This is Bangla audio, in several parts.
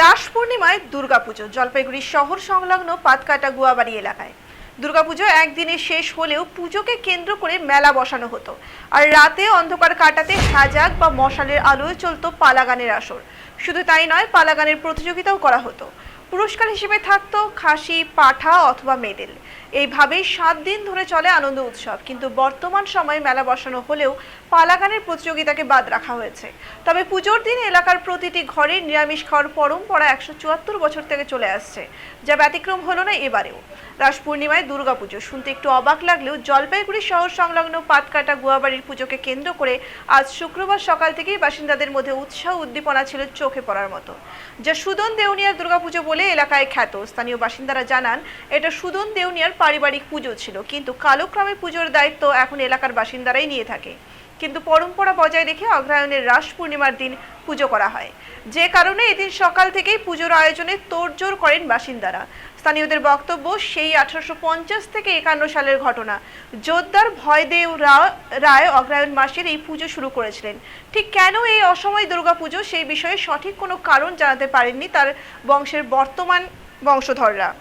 রাস পূর্ণিমায় দুর্গাপুজো জলপাইগুড়ি শহর সংলগ্ন পাতকাটা গুয়াবাড়ি এলাকায় দুর্গাপুজো একদিনে শেষ হলেও পুজোকে কেন্দ্র করে মেলা বসানো হতো। আর রাতে অন্ধকার কাটাতে হ্যাজাক বা মশালের আলোয় চলতো পালাগানের আসর। শুধু তাই নয়, পালাগানের প্রতিযোগিতাও করা হতো। পুরস্কার হিসেবে থাকতো খাসি, পাঠা অথবা মেডেল। এইভাবেই 7 দিন ধরে চলে আনন্দ উৎসব। কিন্তু বর্তমান সময়ে মেলা বসানো হলেও পালাগানের প্রতিযোগিতাকে বাদ রাখা হয়েছে। তবে পুজোর দিন এলাকার প্রতিটি ঘরে নিরামিষ খাওয়ার পরম্পরা 174 বছর থেকে চলে আসছে, যা ব্যতিক্রম হলো না এবারেও। রাস পূর্ণিমায় দুর্গাপুজো শুনতে একটু অবাক লাগলেও জলপাইগুড়ি শহর সংলগ্ন পাতকাটা গুয়াবাড়ির পুজোকে কেন্দ্র করে আজ শুক্রবার সকাল থেকেই বাসিন্দাদের মধ্যে উৎসাহ উদ্দীপনা ছিল চোখে পড়ার মতো, যা সুদন দেউনিয়ার দুর্গাপুজো বলে এলাকায় খ্যাত। স্থানীয় বাসিন্দারা জানান, এটা সুদন দেউনিয়ার পারিবারিক পুজো ছিল, কিন্তু কালক্রমে পুজোর দায়িত্ব এখন এলাকার বাসিন্দারাই নিয়ে থাকে। কিন্তু পরম্পরা বজায় রেখে অগ্রহায়ণের রাস পূর্ণিমার দিন পুজো করা হয়, যে কারণে এদিন সকাল থেকেই পুজোর আয়োজনে তোড়জোড় করেন বাসিন্দারা। স্থানীয়দের বক্তব্য, সেই 1850 থেকে 51 সালের ঘটনা। জোরদার ভয়দেব রায় অগ্রহায়ণ মাসের এই পুজো শুরু করেছিলেন। ঠিক কেন এই অসময় দুর্গাপুজো, সেই বিষয়ে সঠিক কোনো কারণ জানাতে পারেননি তার বংশের বর্তমান বংশধররা।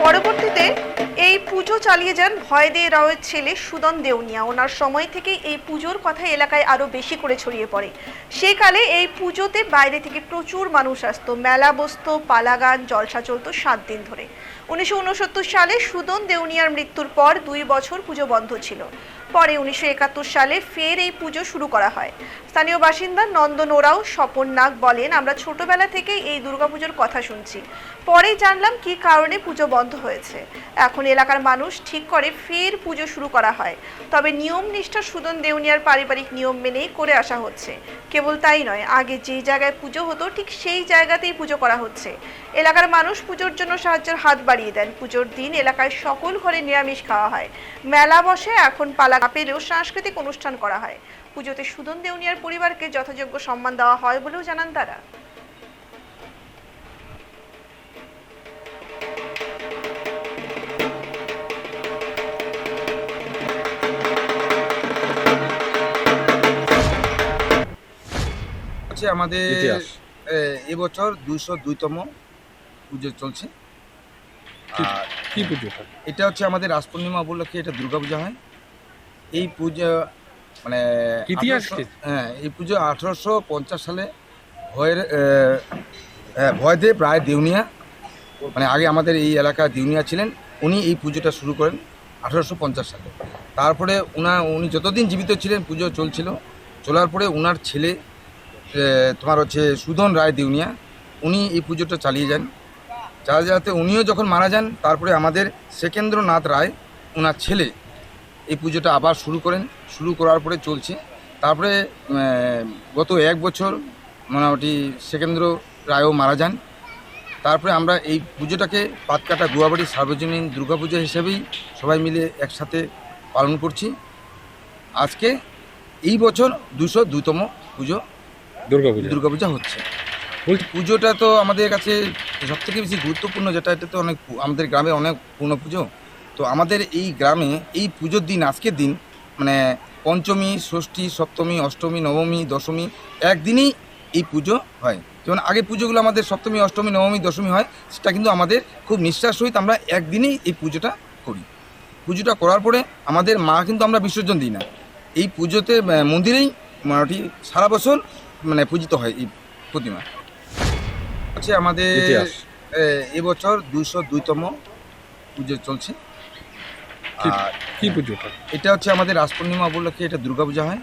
পরবর্তীতে এই পুজো চালিয়ে যান ভয়দেব রায়ের ছেলে সুদন দেউনিয়া। ওনার সময় থেকে এই পুজোর কথা এলাকায় আরো বেশি করে ছড়িয়ে পড়ে। সেকালে এই পুজোতে বাইরে থেকে প্রচুর মানুষ আসতো, মেলা বসতো, পালাগান, জলসা চলতো 7 দিন ধরে। 1969 সালে সুদন দেউনিয়ার মৃত্যুর পর 2 বছর পুজো বন্ধ ছিল। পরে 1971 সালে ফের এই পুজো শুরু করা হয়। স্থানীয় বাসিন্দা নন্দন ওরাও স্বপন নাগ বলেন, আমরা ছোটবেলা থেকেই এই দুর্গাপুজোর কথা শুনছি, পরেই জানলাম কি কারণে পুজো বন্ধ হয়েছে। এখন এলাকার মানুষ ঠিক করে ফের পুজো শুরু করা হয়। তবে নিয়ম নিষ্ঠা সুদন দেউনিয়ার পারিবারিক নিয়ম মেনেই করে আসা হচ্ছে। কেবল তাই নয়, আগে যে জায়গায় পুজো হতো ঠিক সেই জায়গাতেই পুজো করা হচ্ছে। এলাকার মানুষ পুজোর জন্য সাহায্যের হাত বাড়িয়ে দেন। পুজোর দিন এলাকায় সকল ঘরে নিরামিষ খাওয়া হয়, মেলা বসে। এখন পালা পেলেও সাংস্কৃতিক অনুষ্ঠান করা হয়। পুজোতে সুদন দেউনিয়ার পরিবারকে যথাযোগ্য সম্মান দেওয়া হয় বলেও জানান তারা। আমাদের এবছর 202তম পুজো চলছে। আর কি পুজোটা? এটা হচ্ছে আমাদের রাস পূর্ণিমা উপলক্ষে এটা দুর্গাপূজা হয়। এই পুজো মানে ইতিহাস কি? হ্যাঁ, এই পুজো 1850 সালে ভয়দেব রায় দেউনিয়া, মানে আগে আমাদের এই এলাকা দেউনিয়া ছিলেন, উনি এই পুজোটা শুরু করেন 1850 সালে। তারপরে উনি যতদিন জীবিত ছিলেন পুজো চলছিল। চলার পরে উনার ছেলে তোমার হচ্ছে সুদন রায় দেউনিয়া, উনি এই পুজোটা চালিয়ে যান। যাতে উনিও যখন মারা যান, তারপরে আমাদের সেকেন্দ্রনাথ রায় ওনার ছেলে এই পুজোটা আবার শুরু করেন। শুরু করার পরে চলছে। তারপরে গত 1 বছর মোটামুটি সেকেন্দ্র রায়ও মারা যান। তারপরে আমরা এই পুজোটাকে পাতকাটা গুয়াবাড়ি সার্বজনীন দুর্গাপূজা হিসেবেই সবাই মিলে একসাথে পালন করছি। আজকে এই বছর 202তম পুজো দুর্গাপূজা হচ্ছে। পুজোটা তো আমাদের কাছে সবথেকে বেশি গুরুত্বপূর্ণ, যেটা এটা তো অনেক আমাদের গ্রামে অনেক পূর্ণ পুজো। তো আমাদের এই গ্রামে এই পুজোর দিন, আজকের দিন মানে পঞ্চমী, ষষ্ঠী, সপ্তমী, অষ্টমী, নবমী, দশমী একদিনই এই পুজো হয়। যেমন আগে পুজোগুলো আমাদের সপ্তমী, অষ্টমী, নবমী, দশমী হয়, সেটা কিন্তু আমাদের খুব নিষ্ঠার সহিত আমরা একদিনেই এই পুজোটা করি। পুজোটা করার পরে আমাদের মা কিন্তু আমরা বিসর্জন দিই না, এই পুজোতে মন্দিরেই মোটামুটি সারা বছর মানে পূজিত হয় এই প্রতিমা। হচ্ছে আমাদের এবছর 202তম পুজো চলছে। আর কি পুজোটা? এটা হচ্ছে আমাদের রাস পূর্ণিমা উপলক্ষে এটা দুর্গাপূজা হয়।